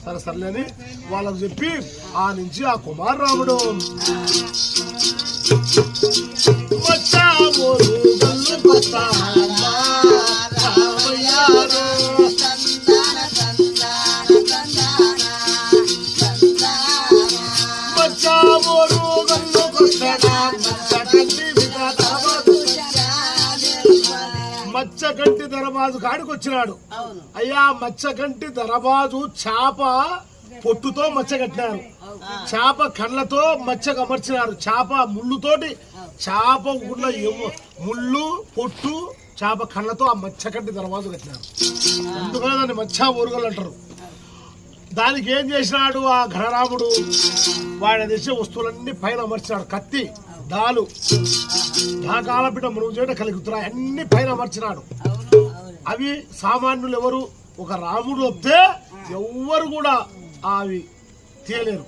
సరే సర్లేని వాళ్ళకు చెప్పి ఆ నుంచి ఆ కుమార్ రాముడు మచ్చకంటి దరబాజు కాడికి వచ్చినాడు. అయ్యా మచ్చకంటి దరబాజు చేప పొట్టుతో మచ్చ కట్టినారు, చేప కళ్ళతో మచ్చ అమర్చినారు, చేప ముళ్ళుతోటి చేప ఊళ్ళో ముళ్ళు పొట్టు చేప కళ్ళతో ఆ మచ్చకంటి దరబాజు కట్టినారు. అందుకనే దాన్ని మచ్చా ఊరుగలు అంటారు. దానికి ఏం చేసినాడు ఆ ఘనరాముడు, వాడి తెచ్చే వస్తువులన్నీ పైన అమర్చినాడు. కత్తి, దాలు, కాలపిట మునుగు చేయట కలుగుతున్నాయి అన్ని పైన అమర్చినాడు. అవి సామాన్యులు ఎవరు ఒక రాముడు వస్తే ఎవ్వరు కూడా అవి తీయలేరు.